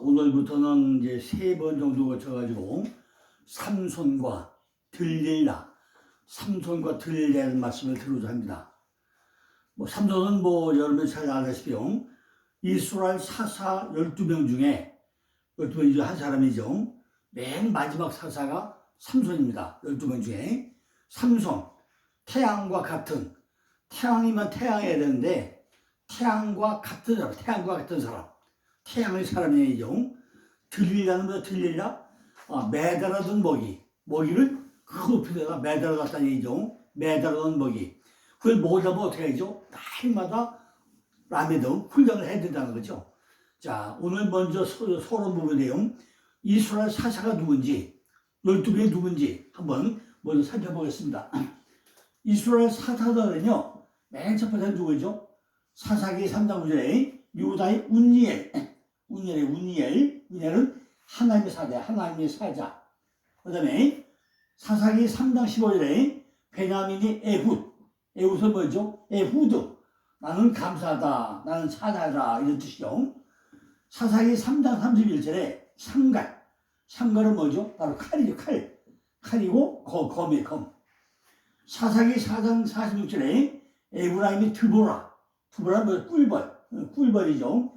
오늘부터는 이제 3번 정도 거쳐가지고 삼손과 들릴라는 말씀을 드리고자 합니다. 삼손은 여러분이 잘 알다시피 이스라엘 사사 12명 중에 한 사람이죠. 맨 마지막 사사가 삼손입니다. 12명 중에 삼손, 태양과 같은, 태양이면 태양해야 되는데 태양과 같은 사람, 태양의 사람이죠. 들릴라, 매달아둔 먹이를 그 높이에다가 매달아놨다는 얘기죠. 매달아둔 먹이. 그걸 먹으려면 어떻게 하죠? 날마다 라메도 훈련을 해야 된다는 거죠. 자, 오늘 먼저 서론 부분이에요. 이스라엘 사사가 누군지, 12명이 누군지 한번 먼저 살펴보겠습니다. 이스라엘 사사들은요, 맨 첫 번째 누구죠? 사사기 3장 9절에 유다의 운니엘은 하나님의 사자. 그 다음에 사사기 3장 15절에 베냐민이 에훗은 뭐죠? 에후드. 나는 감사하다, 나는 사자다, 이런 뜻이죠. 사사기 3장 31절에 상갈은 뭐죠? 바로 칼이죠. 칼이고 검. 사사기 4장 46절에 에브라임이 드보라는 꿀벌이죠.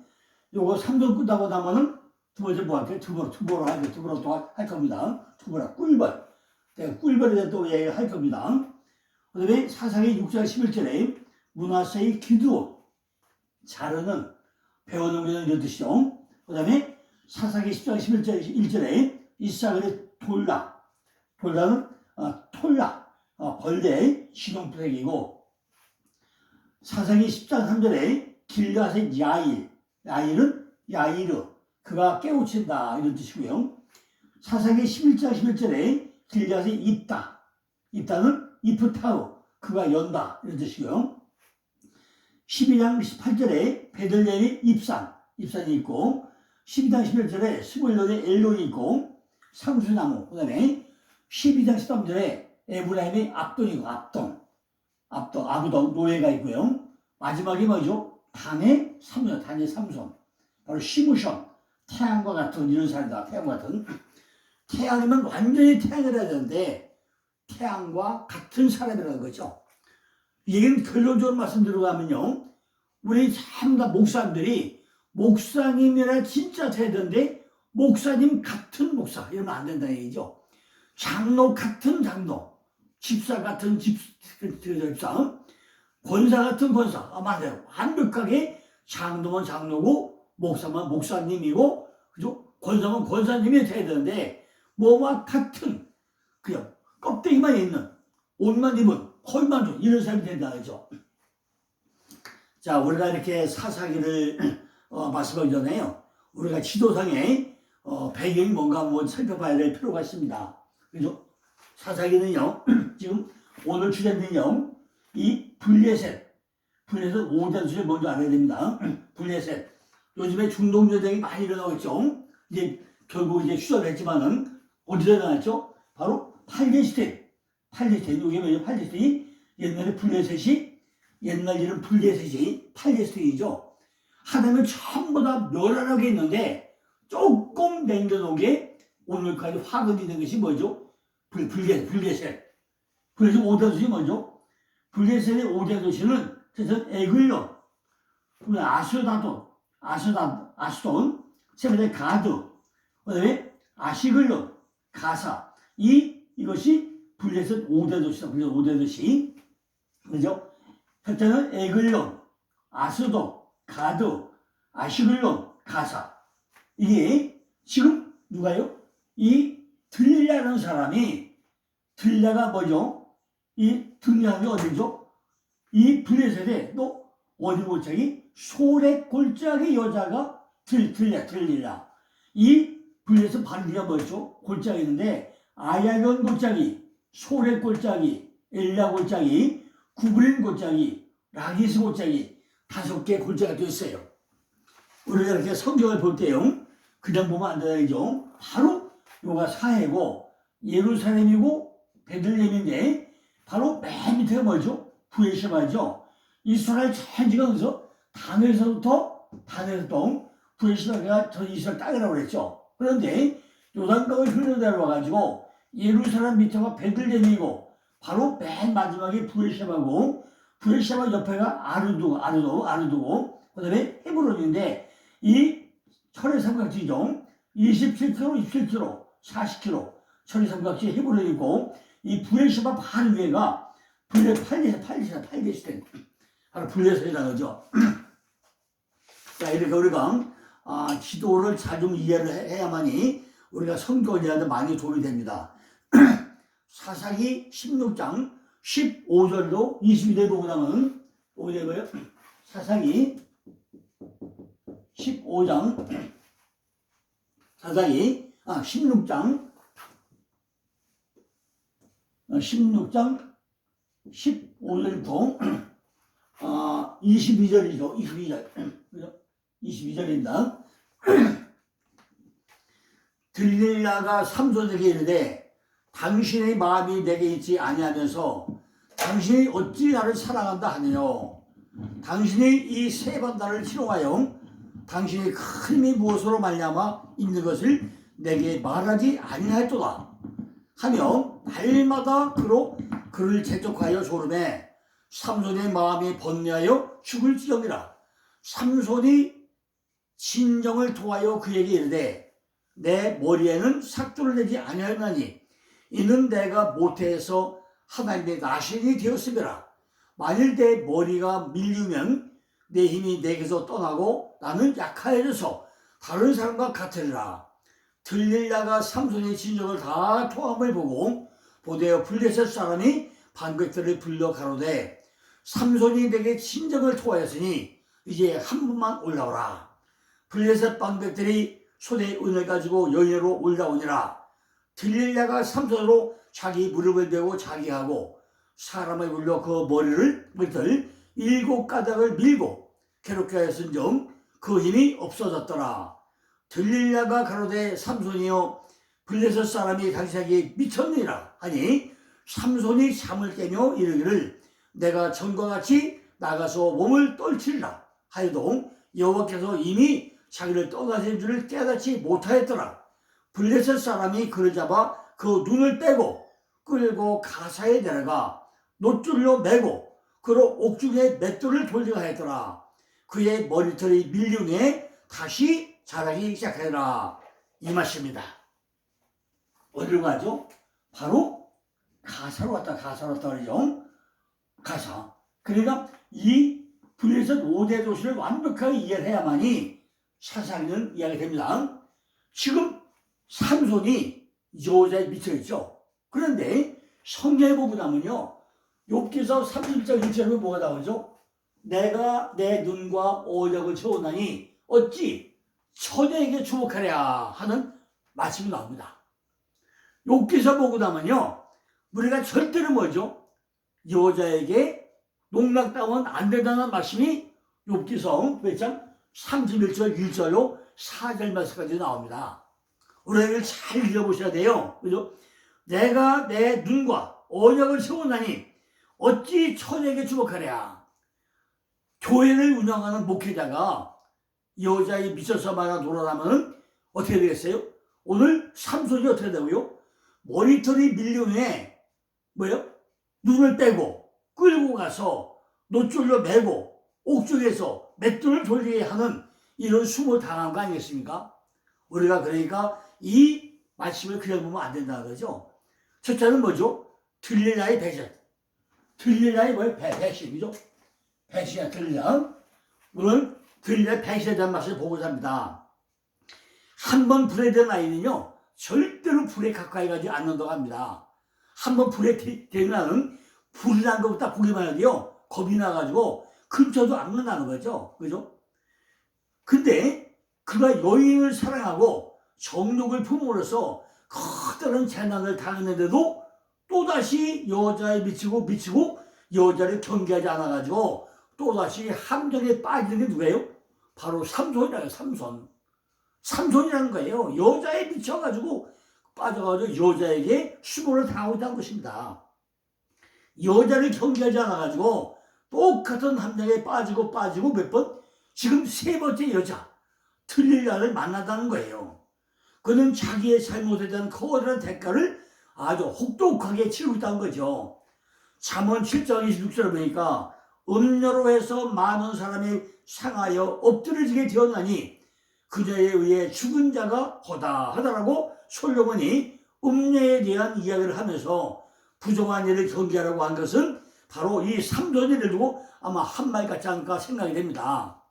요거 3번 끝나고 나면은 두 번째 뭐 할게요? 드보라 또 할 겁니다. 드보라, 꿀벌. 내가 꿀벌에 대해 또 얘기할 겁니다. 그 다음에 사사기 6장 11절에 므낫세의 기드온, 자르는, 배워넘기는 이런 뜻이죠. 그 다음에 사사기 10장 11절에 이사갈의 돌라는 벌레의 시동프색이고, 사사기 10장 3절에 길앗의 야이르, 그가 깨우친다, 이런 뜻이고요. 사사기 11장 11절에 길앗의 입다는 이프타우, 그가 연다, 이런 뜻이고요. 12장 18절에 베들레헴의 입산이 있고, 12장 11절에 스물론의 엘론이 있고, 상수나무. 그 다음에 12장 13절에 에브라임의 압돈, 노예가 있고요. 마지막이 뭐죠? 단의 삼손. 바로 시므션, 태양과 같은 이런 사람이다. 태양이면 완전히 태양을 해야 되는데 태양과 같은 사람이라는 거죠. 이 얘기는 결론적으로 말씀드리고 하면요, 우리 전부 다 목사님이라 진짜 돼야 되는데 목사님 같은 목사 이러면 안 된다는 얘기죠. 장로 같은 장로, 집사 같은 집사, 권사 같은 권사. 맞아요. 완벽하게 장로면 장로고 목사면 목사님이고, 그죠? 권사면 권사님이 돼야 되는데 뭐와 같은, 그냥 껍데기만 있는, 옷만 입은, 헐만 준 이런 사람이 된다는 거죠. 자, 우리가 이렇게 사사기를 말씀하기 전에요, 우리가 지도상의 배경이 뭔가 한번 살펴봐야 될 필요가 있습니다. 그죠? 사사기는요, 지금 오늘 주제는요, 이 블레셋 5대 수를 먼저 알아야 됩니다. 블레셋. 요즘에 중동전쟁이 많이 일어나고 있죠. 이제 결국 휴전을 했지만은 어디서 일어났죠? 바로 팔레스타인. 이게 뭐죠? 팔레스타인이 옛날 이름 블레셋이 팔레스타인이죠. 하나님은 전부 다 멸하라고 했는데 조금 남겨놓은 게 오늘까지 화근이 된 것이 뭐죠? 블레셋 5대 도시 뭐죠? 블레셋의 5대 도시는 에글론, 아스돈, 세 번째 가드, 그 다음에 아시글론, 가사. 이것이 블레셋 5대 도시다. 블레셋 5대 도시. 그죠? 첫째는 에글론, 아스돈, 가드, 아시글론, 가사. 이게 지금 누가요? 이 들릴라는 사람이, 들릴라가 뭐죠? 이 들릴라가 어디죠? 이 블레셋에 또 어디 골짜기? 소렉 골짜기 여자가 들릴라. 이 블레셋 반지가 뭐죠? 골짜기 있는데 아얄론 골짜기, 소렉 골짜기, 엘라 골짜기, 구브린 골짜기, 라기스 골짜기, 5개 골짜기가 되어 있어요. 우리가 이렇게 성경을 볼 때요, 그냥 보면 안 되죠. 바로 요가 사해고 예루살렘이고 베들레헴인데 바로 맨 밑에가 뭐죠? 부에시바죠. 이스라엘 전지가 어디서? 단에서부터 부엘세바가 저 이스라엘 땅이라고 그랬죠. 그런데 요단강을 흘러내려와가지고 예루살렘 밑에가 베들레헴이고 바로 맨 마지막에 부엘세바고 부엘세바 옆에가 아르도고 그다음에 헤브론인데 이 철의 삼각지죠. 27km, 27km, 40km 철의 삼각지 헤브론이고 이 부엘세바 바로 위에가 팔레스타인 바로 블레셋이라는 거죠. 자, 이렇게 우리가 기도를 잘 좀 이해를 해야만이 우리가 성경이라도 많이 도움이 됩니다. 사사기 16장 15절로 22절 보고 나면 보게 되고요. 사사기 16장 15절부터 22절이죠. 22절입니다. 들릴라가 삼손에게 이르되 당신의 마음이 내게 있지 아니하면서 당신이 어찌 나를 사랑한다 하느뇨. 당신이 이 세 번 나를 희롱하여 당신의 큰 힘이 무엇으로 말미암아 있는 것을 내게 말하지 아니하였도다 하며 날마다 그를 재촉하여 조름에 삼손의 마음이 번뇌하여 죽을 지경이라. 삼손이 진정을 토하여 그에게 이르되 내 머리에는 삭도를 내지 아니하였나니 이는 내가 모태에서 하나님의 나신이 되었음이라. 만일 내 머리가 밀리면 내 힘이 내게서 떠나고 나는 약하여져서 다른 사람과 같으리라. 들릴라가 삼손의 진정을 다 토함을 보고 보되 블레셋 사람이 방백들을 불러 가로되 삼손이 내게 진정을 토하였으니 이제 한 번만 올라오라. 블레셋 방백들이 손에 은을 가지고 여인으로 올라오니라. 들릴라가 삼손으로 자기 무릎을 베고 자기하고 사람을 불러 그 머리를 7가닥을 밀고 괴롭게 하였은즉 그 힘이 없어졌더라. 들릴라가 가로되 삼손이여 블레셋 사람이 당신에게 미쳤느니라 하니 삼손이 잠을 깨며 이르기를 내가 전과 같이 나가서 몸을 떨치리라 하여도 여호와께서 이미 자기를 떠나신 줄을 깨닫지 못하였더라. 블레셋 사람이 그를 잡아 그 눈을 빼고 끌고 가사에 내려가 놋줄로 매고 그로 옥중에 맷돌을 돌리게 하였더라. 그의 머리털이 밀린 후에 다시 자라기 시작하더라. 이 말씀입니다. 어디로 가죠? 바로 가사로 왔다 그러죠. 가사. 그러니까 이 블레셋 5대 도시를 완벽하게 이해를 해야만이 사사기는 이해가 됩니다. 지금 삼손이 여자에 미쳐있죠. 그런데 성경에 보고 나면요, 욥기서 31장 1절에 뭐가 나오죠? 내가 내 눈과 오적을 채우나니 어찌 처녀에게 주목하랴 하는 말씀이 나옵니다. 욥기서 보고 나면요, 우리가 절대로 뭐죠? 여자에게 농락당하면 안 된다는 말씀이 욥기서 몇 장 31절 1절로 4절 말씀까지 나옵니다. 우리가 이걸 잘 읽어보셔야 돼요. 그죠? 내가 내 눈과 언약을 세우나니 어찌 처녀에게 주목하랴. 교회를 운영하는 목회자가 여자에 미쳐서 말아 돌아가면 어떻게 되겠어요? 오늘 삼손이 어떻게 되고요? 머리털이 밀린 후에 눈을 빼고 끌고 가서 놋줄로 매고 옥중에서 맷돌을 돌리게 하는 이런 수모를 당한 거 아니겠습니까? 우리가 그러니까 이 말씀을 그냥 보면 안 된다는 거죠. 첫째는 뭐죠? 들릴라의 배신. 들릴라의 뭐예요? 배신이죠. 배신이야, 들릴라. 오늘 들릴라의 배신에 대한 말씀을 보고자 합니다. 한 번 불에 든 아이는요, 절대로 불에 가까이 가지 않는다고 합니다. 한 번 불에 되면 불이 난 것부터 보기만 해도요, 겁이 나가지고 근처도 안 간다는 거죠. 그죠? 근데 그가 여인을 사랑하고 정욕을 품으로써 커다란 재난을 당했는데도 또다시 여자에 미치고 여자를 경계하지 않아가지고 또다시 함정에 빠지는 게 누구예요? 바로 삼손이라요. 삼손이라는 거예요. 여자에 미쳐가지고 빠져가지고 여자에게 수모를 당하고 있다는 것입니다. 여자를 경계하지 않아가지고 똑같은 함정에 빠지고 몇 번? 지금 3번째 여자. 틀릴 날을 만나다는 거예요. 그는 자기의 잘못에 대한 거대한 대가를 아주 혹독하게 치르고 있다는 거죠. 잠언 7장 26절을 보니까 음료로 해서 많은 사람이 상하여 엎드러지게 되었나니 그녀에 의해 죽은 자가 허다하다라고 솔로몬이 음료에 대한 이야기를 하면서 부정한 일을 경계하라고 한 것은 바로 이 삼손을 두고 아마 한 말 같지 않을까 생각이 됩니다.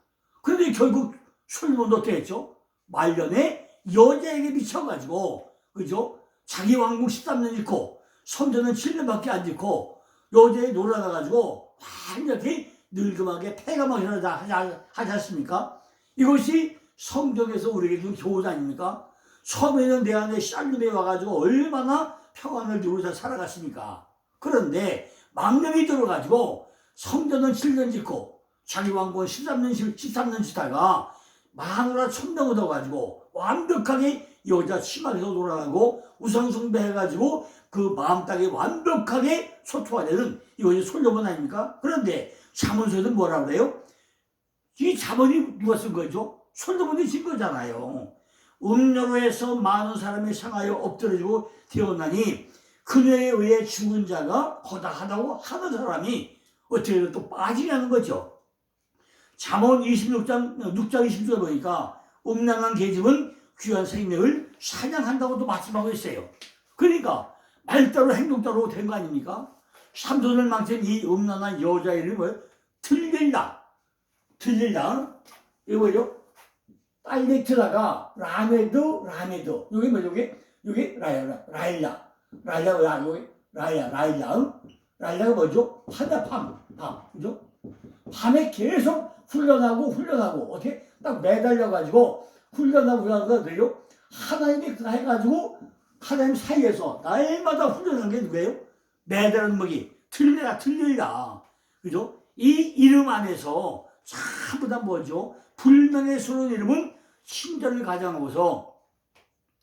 그런데 결국 솔로몬도 어떻게 했죠? 말년에 여자에게 미쳐가지고, 그죠? 자기 왕국 13년 잃고, 선조는 7년밖에 안 짓고, 여자에 놀아나가지고, 완전히 늙음하게 폐가망신을 하지 않습니까? 이것이 성경에서 우리에게 준 교훈 아닙니까? 처음에는 내 안에 샬룸에 와가지고 얼마나 평안을 누리면서 살아갔습니까? 그런데 망령이 들어가지고 성전은 7년 짓고 자기 왕국은 13년 짓다가 마누라 천명 얻어가지고 완벽하게 여자 치마에서 놀아가고 우상숭배해가지고 그 마음 땅에 완벽하게 소토화되는 이것이 솔로몬 아닙니까? 그런데 잠언서에는 뭐라고 그래요? 이 잠언이 누가 쓴 거죠? 솔로몬이 쓴 거잖아요. 음료로 해서 많은 사람이 상하여 엎드러지고 되었나니 그녀에 의해 죽은 자가 허다하다고 하는 사람이 어떻게 또 빠지냐는 거죠. 잠언 6장 20절에 보니까 음란한 계집은 귀한 생명을 사냥한다고도 말씀하고 있어요. 그러니까 말따로 행동따로 된 거 아닙니까? 삼손을 망친 이 음란한 여자 이름이 뭐예요? 틀릴라. 이거 뭐죠? 딸렉트다가 라메드. 여기 뭐죠? 여기 라일라. 라일라가 뭐죠? 그죠? 밤에 계속 훈련하고 어떻게 딱 매달려가지고 훈련하고 그래요? 하나님이 그거 해가지고 하나님 사이에서 날마다 훈련하는 게 누구예요? 매달은 먹이 틀릴라. 그죠? 이 이름 안에서 전부 다 뭐죠? 불명의 수는 이름은 친절을 가져가고서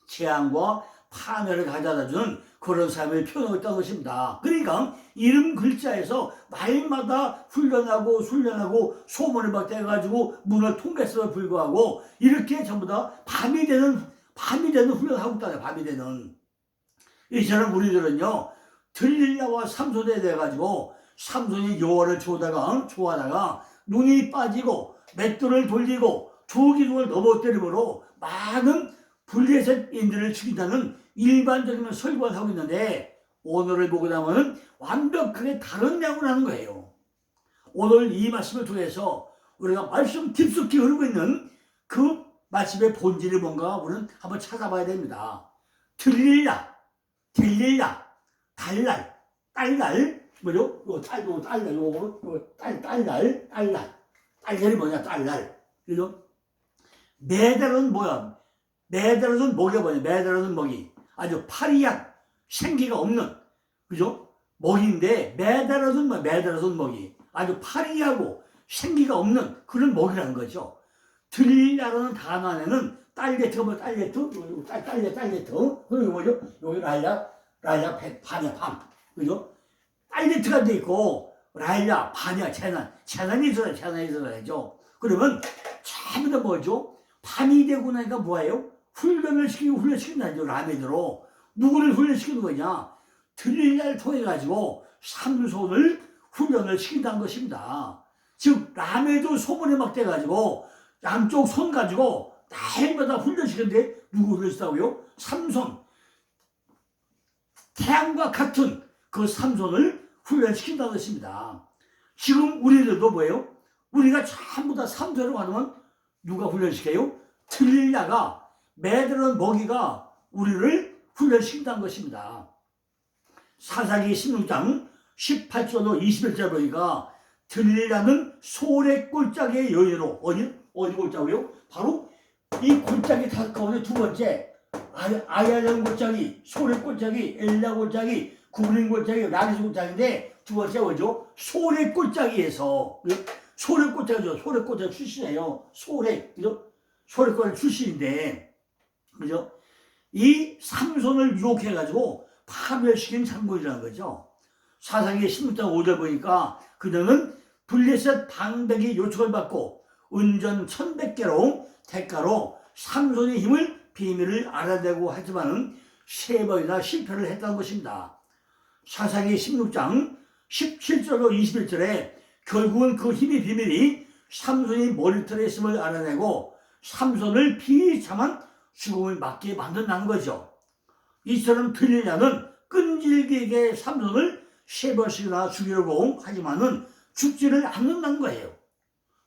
재앙과 파멸을 가져다주는 그런 삶을 표현하고 있다는 것입니다. 그러니까 이름 글자에서 날마다 훈련하고 소문을 막 떼가지고 문을 통과했음에 불구하고 이렇게 전부 다 밤이 되는 훈련하고 있다. 밤이 되는. 이처럼 우리들은요 들릴라와 삼손에 대해 가지고 삼손이 여호와를 좋아하다가 눈이 빠지고 맷돌을 돌리고 두 기둥을 넘어뜨림으로 많은 블레셋인들을 죽인다는 일반적인 설교를 하고 있는데 오늘을 보고 나면 완벽하게 다른 양을 하는 거예요. 오늘 이 말씀을 통해서 우리가 말씀 깊숙이 흐르고 있는 그 말씀의 본질이 뭔가 우리는 한번 찾아봐야 됩니다. 들릴라, 딸날, 뭐죠? 딸날이 뭐냐, 딸날. 그죠? 매달은 뭐야? 매달은 먹이 뭐냐? 매달은 먹이. 아주 파리약, 생기가 없는, 그죠? 먹이인데, 매달은 먹이. 아주 파리하고 생기가 없는 그런 먹이라는 거죠. 들리라는 단어 안에는 딸레트가 뭐 딸레트. 그리고 뭐죠? 여기 라일라, 밤. 그죠? 딸레트가 돼 있고, 라일라, 밤이야, 재난이 있어야죠. 그러면 전부 다 뭐죠? 밤이 되고 나니까 뭐예요? 훈련시킨다죠. 라멘으로. 누구를 훈련시키는 거냐? 들릴날 통해가지고 삼손을 훈련을 시킨다는 것입니다. 즉, 라멘도 소문에 막 돼가지고 양쪽 손 가지고 날마다 훈련시키는데 누구 훈련시다고요? 삼손. 태양과 같은 그 삼손을 훈련시킨다는 것입니다. 지금 우리들도 뭐예요? 우리가 전부 다 삼손을 받으면 누가 훈련시켜요? 들릴라가 매달은 먹이가 우리를 훈련시킨다는 것입니다. 사사기 16장 18절로 21절 보니까 들릴라는 소래 꼴짝의 여인으로 어디 꼴짝이요? 바로 이 꼴짝이 다섯 가운데 두 번째 아야령 꼴짝이, 소래 꼴짝이, 엘라 꼴짝이, 구브린 꼴짝이, 라기스 꼴짝인데 두 번째 뭐죠? 소래 꼴짝이에서 소래 꼴짝 출신이에요. 그죠? 소래 꼴짝 출신인데, 그죠? 이 삼손을 유혹해가지고 파멸시킨 장본이라는 거죠. 사사기 16장 5절 보니까 그녀는 블레셋 방백이 요청을 받고 은전 1100개로 대가로 삼손의 힘을 비밀을 알아내고 하지만은 3번이나 실패를 했다는 것입니다. 사사기 16장 17절로 21절에 결국은 그 힘의 비밀이 삼손이 머리털에 있음을 알아내고 삼손을 비참한 죽음을 맞게 만든다는 거죠. 이처럼 들리냐는 끈질기게 삼손을 3번씩이나 죽이려고 하지만은 죽지를 않는다는 거예요.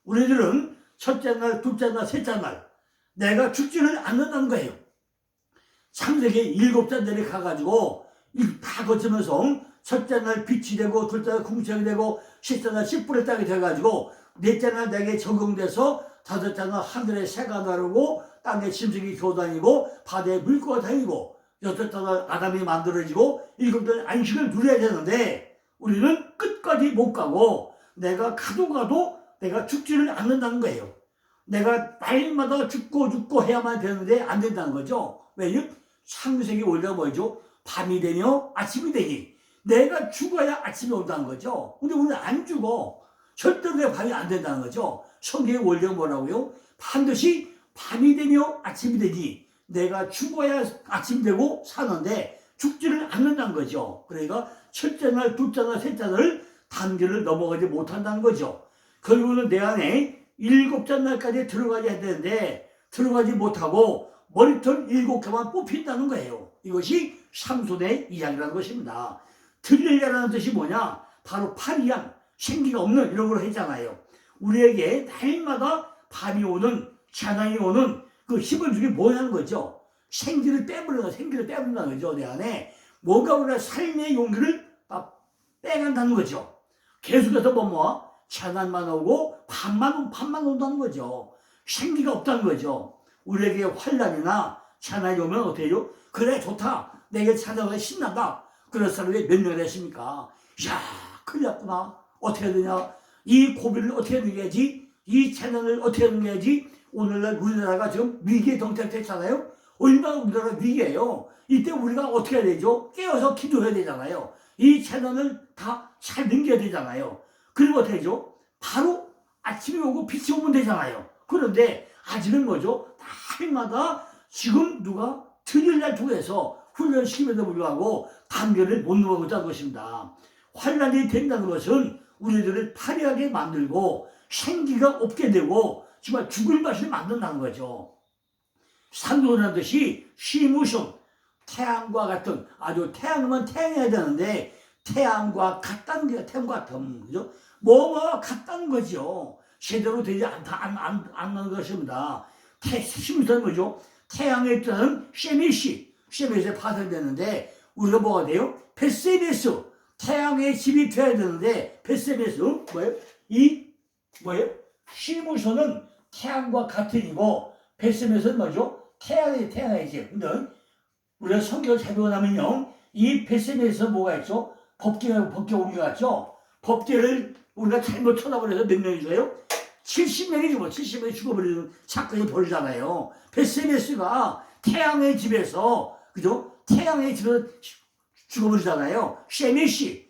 우리들은 첫째 날, 둘째 날, 셋째 날 내가 죽지를 않는다는 거예요. 창세기 7째 날에 가가지고 다 거치면서 첫째 날 빛이 되고 둘째 날 궁창이 되고 셋째 날 씨뿔의 땅이 돼가지고 넷째 날 내게 적용돼서 다섯째 날 하늘에 새가 나르고 땅에 짐승이 교다니고 바다에 물고가 다니고 여섯째 날 아담이 만들어지고 일곱째 날 안식을 누려야 되는데 우리는 끝까지 못 가고 내가 가도 내가 죽지를 않는다는 거예요. 내가 날마다 죽고 해야만 되는데 안 된다는 거죠. 왜요? 창세기 원리가 뭐죠? 밤이 되며 아침이 되니 내가 죽어야 아침이 온다는 거죠. 근데 우리는 안 죽어. 절대로 내 밤이 안 된다는 거죠. 성경의 원리가 뭐라고요? 반드시 밤이 되며 아침이 되니 내가 죽어야 아침이 되고 사는데 죽지를 않는다는 거죠. 그러니까 첫째 날, 둘째 날, 셋째 날을 단계를 넘어가지 못한다는 거죠. 결국은 내 안에 7째 날까지 들어가야 되는데 들어가지 못하고 머리털 7개만 뽑힌다는 거예요. 이것이 삼손의 이야기라는 것입니다. 들리려는 뜻이 뭐냐? 바로 파리양, 생기가 없는 이런 걸 했잖아요. 우리에게 날마다 밤이 오는, 재난이 오는 그 힘을 주기 뭐냐는 거죠. 생기를 빼버린다는 거죠. 내 안에 뭔가 우리가 삶의 용기를 빼간다는 거죠. 계속해서 뭐뭐 재난만 오고 밤만 온다는 거죠. 생기가 없다는 거죠. 우리에게 환난이나 재난이 오면 어떻게 해요? 그래 좋다. 내게 찾아가 신난다. 그런 사람이 몇 명 됐습니까? 이야 큰일 났구나. 어떻게 해야 되냐. 이 고비를 어떻게 넘겨야지. 이 재난을 어떻게 넘겨야지. 오늘날 우리나라가 지금 위기에 정착됐잖아요. 얼마나 우리나라가 위기예요. 이때 우리가 어떻게 해야 되죠? 깨어서 기도해야 되잖아요. 이 재난을 다 잘 넘겨야 되잖아요. 그리고 어떻게 하죠? 바로 아침이 오고 빛이 오면 되잖아요. 그런데 아직은 뭐죠? 날마다 지금 누가 들일날 통해서 훈련시킴에도 불구하고 단계를 못 넘어가고 있다는 것입니다. 환란이 된다는 것은 우리들을 파리하게 만들고 생기가 없게 되고 정말 죽을 맛을 만든다는 거죠. 삼손이라는 뜻이 시무손, 태양과 같은, 아주 태양이면 태양해야 되는데 태양과 같다는 게 태양과 같은, 그죠? 뭐가 같다는 거죠. 제대로 되지 않는 것입니다. 시무손은 뭐죠? 태양의 뜻은 셰메시에 파생되는데 우리가 뭐가 돼요? 베세메스, 태양의 집이 돼야 되는데 베세메스 뭐예요? 시무손은 태양과 같은 이고 베세메스는 뭐죠? 태양의 집. 근데 우리가 성경을 잘 배워 나면요, 이 베세메스에서 뭐가 있죠? 법계가 옮겨갔죠. 법계를 우리가 잘못 쳐다버려서 몇 명이 죽어요? 70명이 죽어. 70명이 죽어버리는 사건이 벌어지잖아요. 베세메스가 태양의 집에서, 그죠? 태양의 집에서 죽어버리잖아요. 셰메시,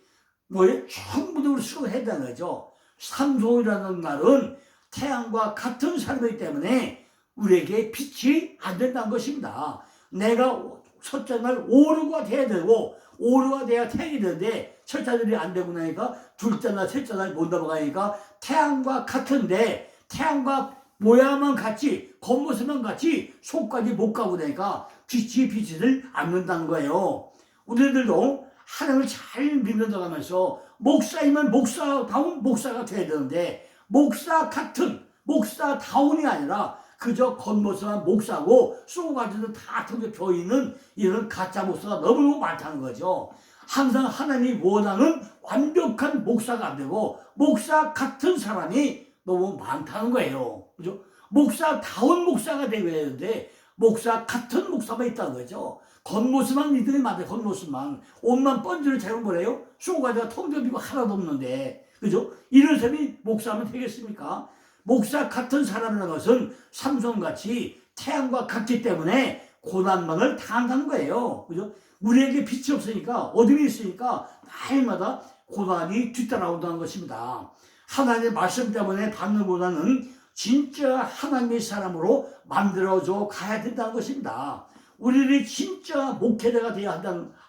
전부 수고를 했다는 거죠. 삼손이라는 말은 태양과 같은 사람이기 때문에 우리에게 빛이 안 된다는 것입니다. 내가 첫째 날 오류가 돼야 되고, 오류가 돼야 태양이 되는데, 첫째 날이 안 되고 나니까, 둘째 날, 셋째 날 못 넘어가니까, 태양과 같은데, 태양과 모양만 같이, 겉모습만 같이, 속까지 못 가고 나니까, 빛이 비치질 않는다는 거예요. 우리들도 하나님을 잘 믿는다고 하면서, 목사이면 목사다운 목사가 돼야 되는데, 목사 같은, 목사다운이 아니라, 그저 겉모습한 목사고 쏘가지고 다 텅텅 비어있는 이런 가짜 목사가 너무 많다는 거죠. 항상 하나님이 원하는 완벽한 목사가 안 되고 목사 같은 사람이 너무 많다는 거예요. 그죠? 목사다운 목사가 되어야 되는데 목사 같은 목사만 있다는 거죠. 겉모습만 믿음이 많아요. 겉모습만. 옷만 번지를 잘못 뭐래요? 쏘가지가 텅텅 비고 하나도 없는데. 그죠? 이런 사람이 목사하면 되겠습니까? 목사 같은 사람이라는 것은 삼손같이 태양과 같기 때문에 고난만을 당한다는 거예요. 그죠? 우리에게 빛이 없으니까, 어둠이 있으니까 날마다 고난이 뒤따라온다는 것입니다. 하나님의 말씀 때문에 받는 고난은 진짜 하나님의 사람으로 만들어줘 가야 된다는 것입니다. 우리들이 진짜 목회자가 되어야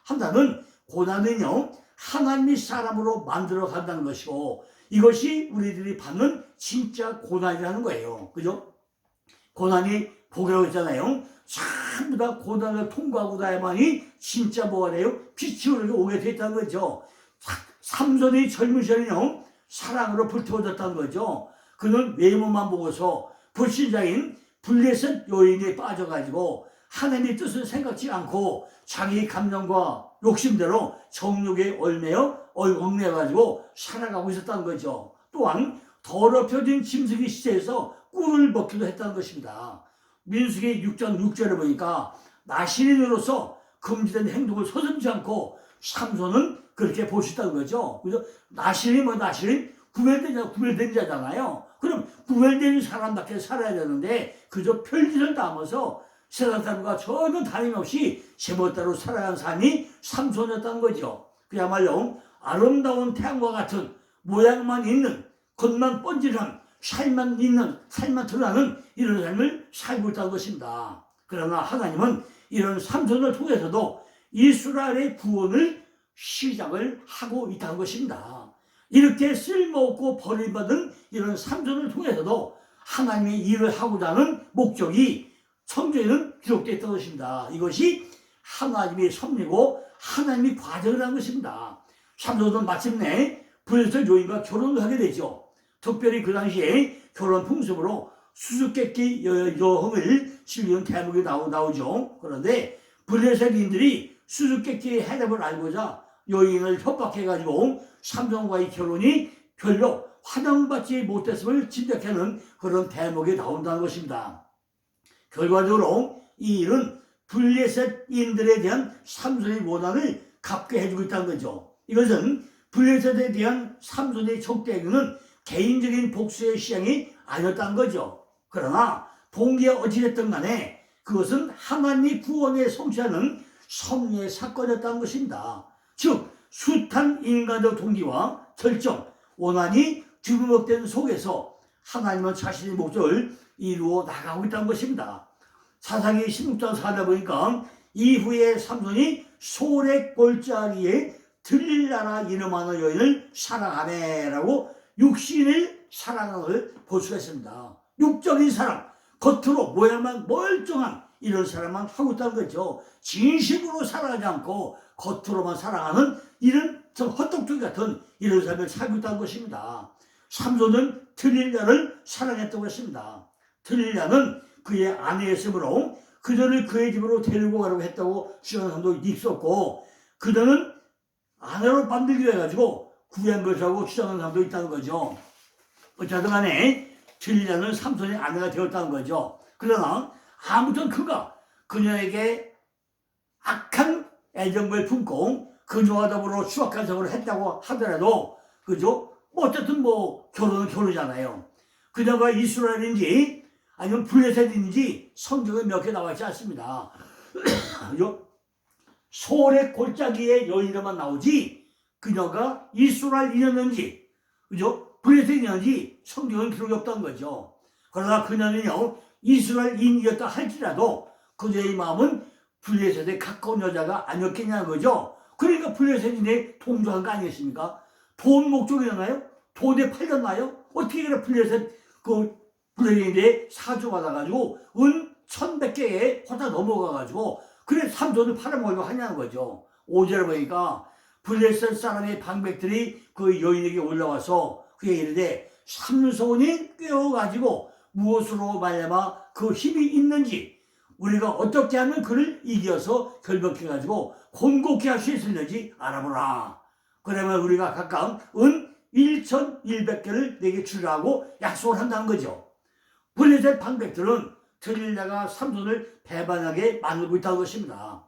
한다는 고난은요, 하나님의 사람으로 만들어 간다는 것이고, 이것이 우리들이 받는 진짜 고난이라는 거예요. 그죠? 고난이 복이라고 했잖아요. 전부 다 고난을 통과하고 나야만이 진짜 뭐가 돼요? 빛이 오게 됐다는 거죠. 삼손이 젊은 시절에는 사랑으로 불태워졌다는 거죠. 그는 외모만 보고서 불신자인 블레셋 여인에 빠져가지고 하나님의 뜻을 생각지 않고 자기 감정과 욕심대로 정욕에 얽매여가지고 살아가고 있었다는 거죠. 또한 더럽혀진 짐승의 시체에서 꿀을 먹기도 했다는 것입니다. 민수기 6장 6절에 보니까 나시린으로서 금지된 행동을 서슴지 않고 삼손은 그렇게 보셨다는 거죠. 그래서 나시린 나시린 구별된 자잖아요. 그럼 구별된 사람답게 살아야 되는데 그저 별짓을 담아서 세상 사람과 전혀 다름없이 제멋대로 살아가는 삶이 삼손이었다는 거죠. 그야말로 아름다운 태양과 같은 모양만 있는 겉만 번지는 살만 드러나는 이런 삶을 살고 있다는 것입니다. 그러나 하나님은 이런 삼손을 통해서도 이스라엘의 구원을 시작을 하고 있다는 것입니다. 이렇게 쓸모없고 버림받은 이런 삼손을 통해서도 하나님의 일을 하고자 하는 목적이 성경에는 기록되어 있다는 것입니다. 이것이 하나님의 섭리고 하나님의 과정을 한 것입니다. 삼손은 마침내 블레셋 여인과 결혼을 하게 되죠. 특별히 그 당시에 결혼 풍습으로 수수께끼 여흥을 즐기는 대목이 나오죠. 그런데 블레셋인들이 수수께끼의 해답을 알고자 여인을 협박해가지고 삼손과의 결혼이 별로 환영받지 못했음을 짐작하는 그런 대목이 나온다는 것입니다. 결과적으로 이 일은 블레셋인들에 대한 삼손의 원한을 갚게 해주고 있다는 거죠. 이것은 블레셋에 대한 삼손의 적대행위는 개인적인 복수의 시향이 아니었다는 거죠. 그러나 동기가 어찌됐든 간에 그것은 하나님의 구원에 성취하는 섭리의 사건이었다는 것입니다. 즉 숱한 인간적 동기와 결정, 원한이 뒤무먹된 속에서 하나님은 자신의 목적을 이루어 나가고 있다는 것입니다. 사사기 16장 4절 보니까 이후에 삼손이 소래 골짜기에 들릴라라 이름하는 여인을 사랑하네라고 육신을 사랑하는 걸 볼 수가 있습니다. 육적인 사랑, 겉으로 모양만 멀쩡한 이런 사랑만 하고 있다는 거죠. 진심으로 사랑하지 않고 겉으로만 사랑하는 이런 좀 헛똑똑이 같은 이런 삶을 살고 있다는 것입니다. 삼손은 들릴라를 사랑했다고 했습니다. 들릴라는 그의 아내였으므로 그녀를 그의 집으로 데리고 가려고 했다고 주장하는 사람도 있었고, 그녀는 아내로 만들기로 해가지고 구한 것이라고 주장하는 사람도 있다는 거죠. 어쨌든 간에 들릴라는 삼손의 아내가 되었다는 거죠. 그러나 아무튼 그가 그녀에게 악한 애정을 품고 그녀와 더불어 추악한 생활을 했다고 하더라도, 그죠? 어쨌든 결혼은 결혼이잖아요. 그녀가 이스라엘인지 아니면 블레셋인지 성경에 몇 개 나와 있지 않습니다. 소래 골짜기의 여인으로만 나오지 그녀가 이스라엘인이었는지, 그죠? 블레셋인이었는지 성경은 기록이 없다는 거죠. 그러나 그녀는요 이스라엘인이었다 할지라도 그녀의 마음은 블레셋에 가까운 여자가 아니었겠냐는 거죠. 그러니까 블레셋인에 동조한 거 아니겠습니까? 돈 목적이었나요? 돈에 팔렸나요? 어떻게 그래 블레셋인에 사주받아가지고 은 1,100개에 혼자 넘어가가지고 그래 삼손을 팔아먹으려고 하냐는 거죠. 5절에 보니까 블레셋 사람의 방백들이 그 여인에게 올라와서 그에게 이르되 삼손이 깨어가지고 무엇으로 말미암아 그 힘이 있는지 우리가 어떻게 하면 그를 이겨서 결박해가지고 곤곡케 할 수 있을는지 알아보라. 그러면 우리가 각각 은 1,100개를 내게 주라고 약속을 한다는 거죠. 블레셋 방백들은 들릴라가 삼손을 배반하게 만들고 있다는 것입니다.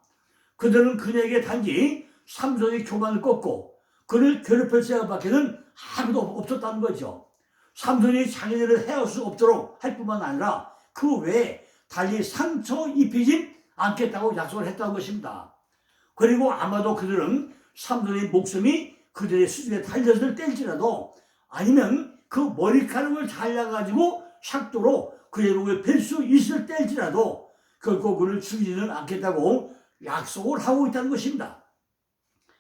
그들은 그녀에게 단지 삼손의 교만을 꺾고 그를 괴롭힐 생각밖에는 아무도 없었다는 거죠. 삼손이 자기들을 헤아릴 수 없도록 할 뿐만 아니라 그 외에 달리 상처 입히지 않겠다고 약속을 했다는 것입니다. 그리고 아마도 그들은 삼손의 목숨이 그들의 수중에 달렸을 때일지라도 아니면 그 머리카락을 잘라가지고 삭도로 그의 목을 벨 수 있을 때일지라도 결코 그를 죽이지는 않겠다고 약속을 하고 있다는 것입니다.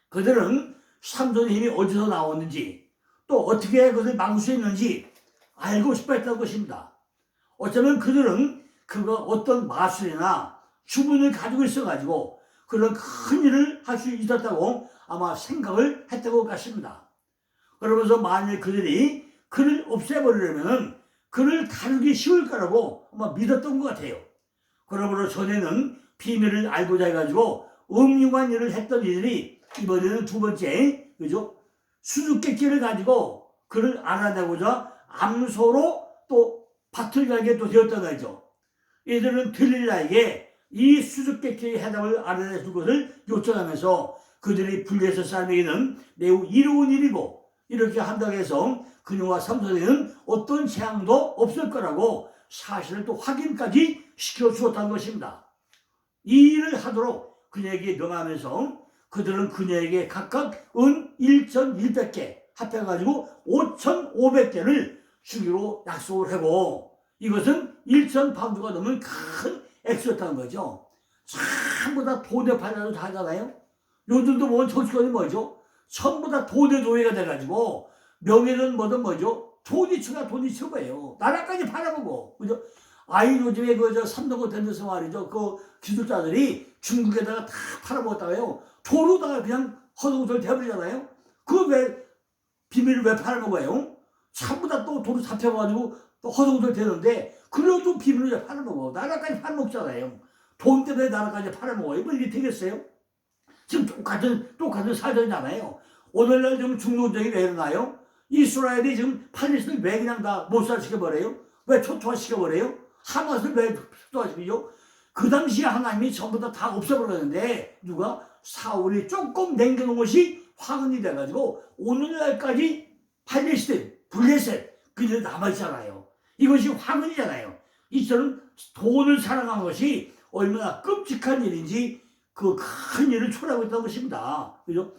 그들은 삼손의 힘이 어디서 나왔는지 또 어떻게 그것을 막을 수 있는지 알고 싶어 했다는 것입니다. 어쩌면 그들은 그가 어떤 마술이나 주문을 가지고 있어가지고 그런 큰 일을 할 수 있었다고 아마 생각을 했던 것 같습니다. 그러면서 만일 그들이 그를 없애버리려면 그를 다루기 쉬울 거라고 아마 믿었던 것 같아요. 그러므로 전에는 비밀을 알고자 해가지고 음흉한 일을 했던 이들이 이번에는 두 번째, 그죠? 수수께끼를 가지고 그를 알아내고자 암소로 또 밭을 가게 또 되었던 거죠. 이들은 들릴라에게 이 수수께끼의 해답을 알아내 줄 것을 요청하면서 그들이 블레셋 사람에게는 매우 이로운 일이고 이렇게 한다고 해서 그녀와 삼손에게는 어떤 재앙도 없을 거라고 사실을 또 확인까지 시켜주었다는 것입니다. 이 일을 하도록 그녀에게 명하면서 그들은 그녀에게 각각 은 1,100개 합해가지고 5,500개를 주기로 약속을 하고 이것은 1,000파운드가 넘는 큰 액수였다는 거죠. 전부 다 돈에 팔려도 다 하잖아요. 요즘도 보면 정치권이 뭐죠? 전부 다 돈의 노예가 돼가지고 명예는 뭐든 뭐죠? 돈이 최고예요. 나라까지 팔아보고 그죠? 아이 요즘에 그 삼동거 댄데서 말이죠. 그 기술자들이 중국에다가 다 팔아먹었다가요. 도로다가 그냥 허둥덜 대버리잖아요. 그 왜 비밀을 왜 팔아먹어요? 전부 다 또 도로 잡혀가지고 또 허둥덜 대는데 그래도 비밀을 왜 팔아먹어? 나라까지 팔아먹잖아요. 돈 때문에 나라까지 팔아먹어요. 뭐 이게 되겠어요? 지금 똑같은 사정이잖아요. 오늘날 지금 중동전이 왜 일어나요? 이스라엘이 지금 팔레스틴을 왜 그냥 다 몰살시켜버려요? 왜 초토화시켜버려요? 하마스를 왜 초토화시키죠? 그 당시에 하나님이 전부 다 없애버렸는데 누가? 사울이 조금 남겨놓은 것이 화근이 돼가지고 오늘날까지 팔레스틴, 블레셋 그들이 남아있잖아요. 이것이 화근이잖아요. 이처럼 돈을 사랑한 것이 얼마나 끔찍한 일인지 그 큰 일을 초래하고 있다는 것입니다. 그죠?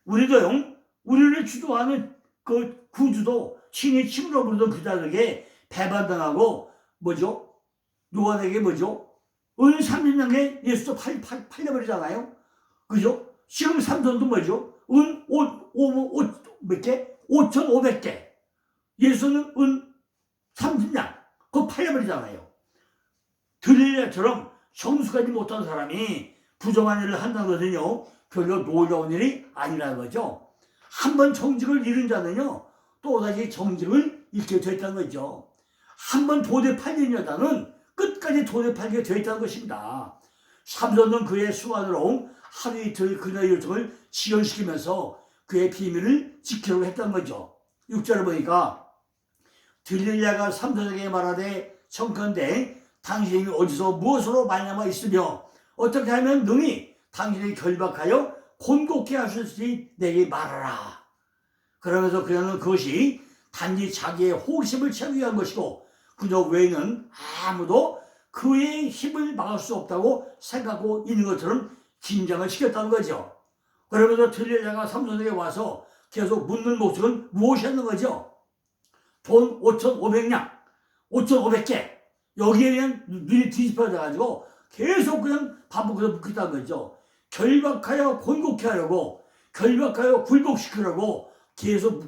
우리도요, 우리를 주도하는 그 구주도 친히 침으로 부르던 그자들에게 배반당하고 뭐죠? 요한에게 뭐죠? 은 30년에 예수도 팔려버리잖아요. 그죠? 지금 삼손도 뭐죠? 은 몇 개? 5,500개. 예수는 은 30냥. 그거 팔려버리잖아요. 들릴랴처럼 정수까지 못한 사람이 부정한 일을 한다는 것은요, 별로 놀라운 일이 아니라는 거죠. 한번 정직을 잃은 자는요, 또다시 정직을 잃게 되었다는 거죠. 한번 돈에 팔린 여자는 끝까지 돈에 팔게 되었다는 것입니다. 삼손은 그의 수완으로 하루 이틀 그녀의 요청을 지연시키면서 그의 비밀을 지키려고 했던 거죠. 6절을 보니까 들릴랴가 삼손에게 말하되 청컨대 당신이 어디서 무엇으로 말미암아 있으며 어떻게 하면 능히 당신이 결박하여 곤곡케 하실지 내게 말하라. 그러면서 그녀는 그것이 단지 자기의 호기심을 채우기 위한 것이고 그녀 외에는 아무도 그의 힘을 막을 수 없다고 생각하고 있는 것처럼 긴장을 시켰다는 거죠. 그러면서 들릴랴가 삼손에게 와서 계속 묻는 목적은 무엇이었는 거죠? 돈 5,500냥, 5,500개. 여기에 그냥 눈이 뒤집혀져가지고 계속 그냥 반복해서 묻겠다는 거죠. 결박하여 곤곡케 하려고, 결박하여 굴복시키려고 계속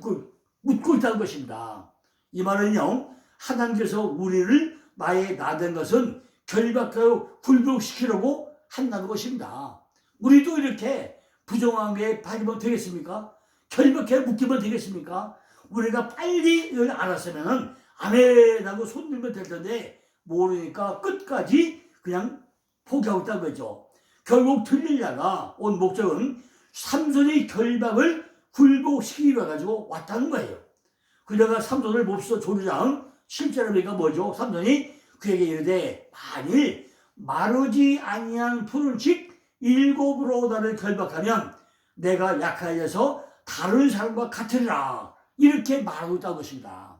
묻고 있다는 것입니다. 이 말은요, 하나님께서 우리를 나의 나된 것은 결박하여 굴복시키려고 한다는 것입니다. 우리도 이렇게 부정한 게 발견 되겠습니까? 결박해 묶이면 되겠습니까? 우리가 빨리 이걸 알았으면 아멘하고 손 들면 될 텐데 모르니까 끝까지 그냥 포기하고 있다는 거죠. 결국 들릴랴가 온 목적은 삼손의 결박을 굴복시키기 위해 가지고 왔다는 거예요. 그녀가 삼손을 몹시도 조르장 7절에 보니까 뭐죠? 삼손이 그에게 이르되 만일 마르지 아니한 푸른 칩 7으로 나를 결박하면 내가 약하여서 다른 사람과 같으리라. 이렇게 말하고 있다는 것입니다.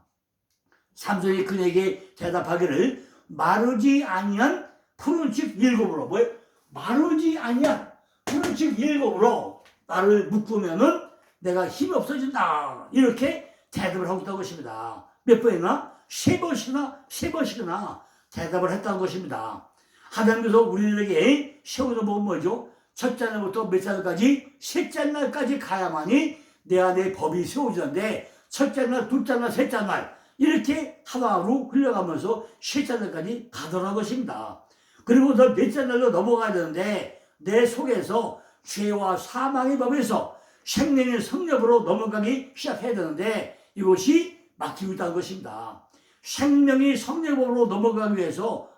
삼손이 그에게 대답하기를 마르지 아니한 푸른 칩 7으로 뭐예요? 마르지 아니한 푸른 칩 7으로 나를 묶으면은 내가 힘이 없어진다. 이렇게 대답을 하고 있다는 것입니다. 몇 번이나? 세 번씩이나 대답을 했다는 것입니다. 하나님께서 우리들에게 세워서 보면 뭐죠? 첫째 날부터 몇째 날까지, 셋째 날까지 가야만이 내 안에 법이 세워지는데, 첫째 날, 둘째 날, 셋째 날, 이렇게 하루하루 흘러가면서 셋째 날까지 가더라는 것입니다. 그리고 더 넷째 날로 넘어가야 되는데, 내 속에서 죄와 사망의 법에서 생명의 성령으로 넘어가기 시작해야 되는데, 이것이 막히고 있다는 것입니다. 생명이 성령으로 넘어가기 위해서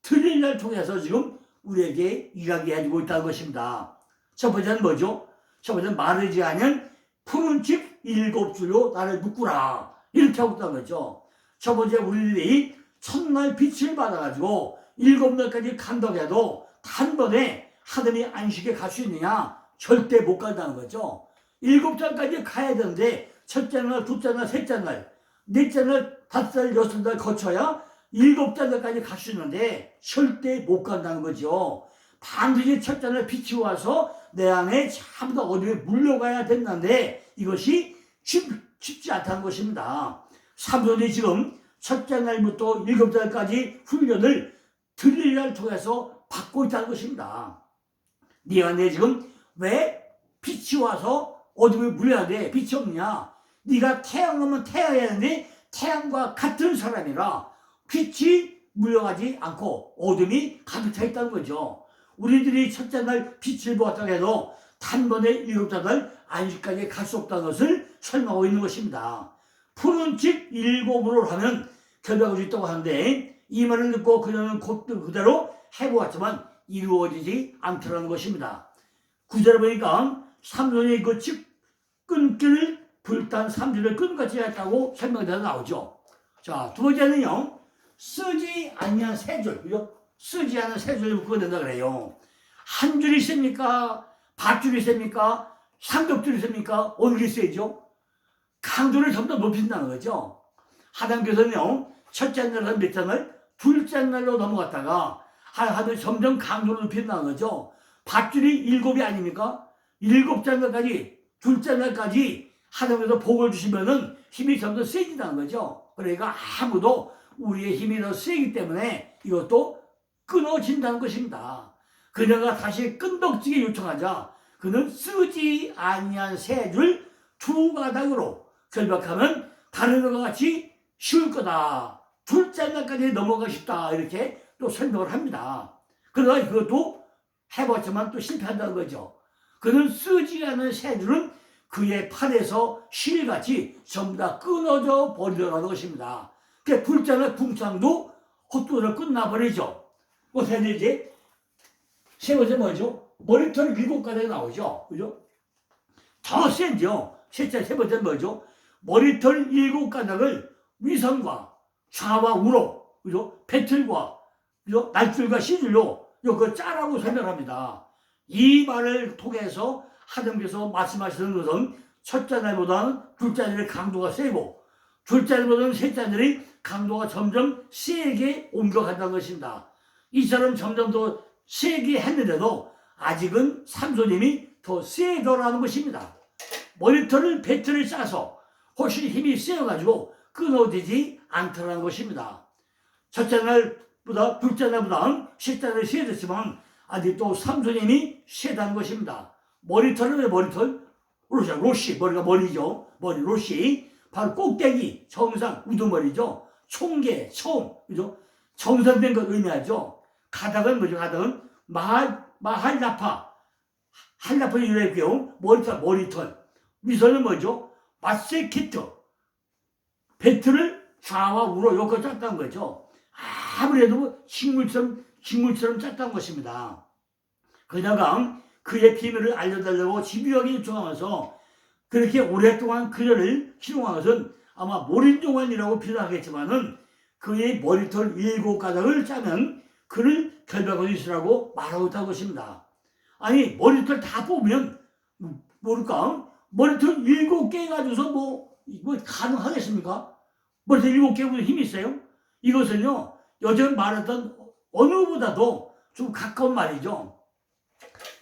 틀린 날 통해서 지금 우리에게 이야기해주고 있다는 것입니다. 첫 번째는 뭐죠? 첫 번째는 마르지 않은 푸른 집 7줄로 나를 묶으라, 이렇게 하고 있다는 거죠. 첫 번째, 우리들이 첫날 빛을 받아가지고 7날까지 간다고 해도 단번에 하늘이 안식에 갈 수 있느냐? 절대 못 간다는 거죠. 7장까지 가야 되는데, 첫째 날, 둘째 날, 셋째 날, 넷째 날, 다섯 날, 여섯 날 거쳐야 7장까지 갈 수 있는데 절대 못 간다는 거죠. 반드시 첫째 날 빛이 와서 내 안에 전부 다 어디에 물려가야 된다는데, 이것이 쉽지 않다는 것입니다. 삼손이 지금 첫째 날부터 7장까지 훈련을 틀릴 날 통해서 받고 있다는 것입니다. 네 안에 지금 왜 빛이 와서 어둠에 물려야 돼? 빛이 없냐? 네가 태양 오면 태양해야 하는데 태양과 같은 사람이라 빛이 물려가지 않고 어둠이 가득 차 있다는 거죠. 우리들이 첫째 날 빛을 보았다고 해도 단번에 7날 안식까지 갈 수 없다는 것을 설명하고 있는 것입니다. 푸른 집 7으로 하면 결박할 수 있다고 하는데, 이 말을 듣고 그녀는 곧 그대로 해보았지만 이루어지지 않더라는 것입니다. 구절에 보니까 삼손이 그 집 끈기를 불탄 삼손을 끈같이 했다고 설명되어 나오죠. 자, 두 번째는요, 쓰지 않는 세 줄, 그죠? 쓰지 않은 세 줄을 묶어야 된다 그래요. 한 줄이 있습니까? 밧줄이 있습니까? 삼겹줄이 있습니까? 어느 게 있어야죠? 강도를 점점 높인다는 거죠. 하나님께서는요, 첫째 날은 몇 장을, 둘째 날로 넘어갔다가 하늘 점점 강도를 높인다는 거죠. 밧줄이 7이 아닙니까? 7장까지, 둘째 날까지 하나님께서 복을 주시면은 힘이 점점 세진다는 거죠. 그러니까 아무도 우리의 힘이 더 세기 때문에 이것도 끊어진다는 것입니다. 그녀가 다시 끈덕지게 요청하자 그는 쓰지 아니한 세 줄 2가닥으로 결박하면 다른 것과 같이 쉬울 거다. 둘째 날까지 넘어가 싶다. 이렇게 또 설명을 합니다. 그러나 그것도 해봤지만 또 실패한다는 거죠. 그는 쓰지 않은 세 줄은 그의 팔에서 실같이 전부 다 끊어져 버리더라는 것입니다. 그 둘째 날 궁창도 헛돈을 끝나버리죠. 어떻게 해야 되지? 세 번째 뭐죠? 머리털 7가닥이 나오죠. 그죠? 더 센죠. 세 번째 뭐죠? 머리털 7가닥을 위선과 좌와 우로, 그죠? 배틀과, 그죠? 날줄과 시줄로 그 짜라고 설명합니다. 이 말을 통해서 하나님께서 말씀하시는 것은 첫째 날보다는 둘째 날의 강도가 세고, 둘째 날보다는 셋째 날의 강도가 점점 세게 옮겨간다는 것입니다. 이처럼 점점 더 세게 했는데도 아직은 삼손님이 더 세더라는 것입니다. 머리털을 배틀을 짜서 훨씬 힘이 세어가지고 끊어지지 않더라는 것입니다. 첫째 날보다 둘째 날보다 셋째 날이 세졌지만 아직도 삼손님이 세다는 것입니다. 머리털은 왜 머리털? 로시, 머리가 머리죠. 머리, 로시. 바로 꼭대기, 정상, 우두머리죠. 총계, 총, 그죠? 정상된 걸 의미하죠. 가닥은 뭐죠? 가닥은 마할라파. 할라파의 유래고요. 머리털. 위선은 뭐죠? 마세키트. 배틀을 좌와 우로 이렇게 짰다는 거죠. 아무래도 식물처럼 짰다는 것입니다. 그녀가 그의 비밀을 알려달라고 집요하게 요청하면서 그렇게 오랫동안 그녀를 희롱한 것은 아마 몰인종환이라고 표현하겠지만은 그의 머리털 7가닥을 짜면 그를 결박할 수 있으라고 말하고 있다는 것입니다. 아니, 머리털 다 뽑으면 모를까? 머리털 7개 가지고서 뭐 가능하겠습니까? 머리털 7개보다 힘이 있어요? 이것은요, 여전 말했던 어느보다도 좀 가까운 말이죠.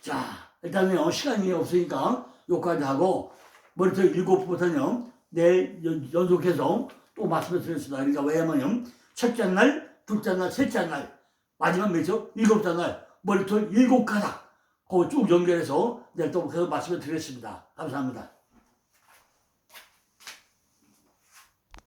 자, 일단은요, 시간이 없으니까 여기까지 하고, 머리털 7부터는요, 내일 연속해서 또 말씀을 드렸습니다. 그러니까 왜냐면 첫째 날, 둘째 날, 셋째 날, 마지막 몇이죠? 일곱째 날, 머리털 일곱 가닥. 그거 쭉 연결해서 내가 또 그 말씀을 드렸습니다. 감사합니다.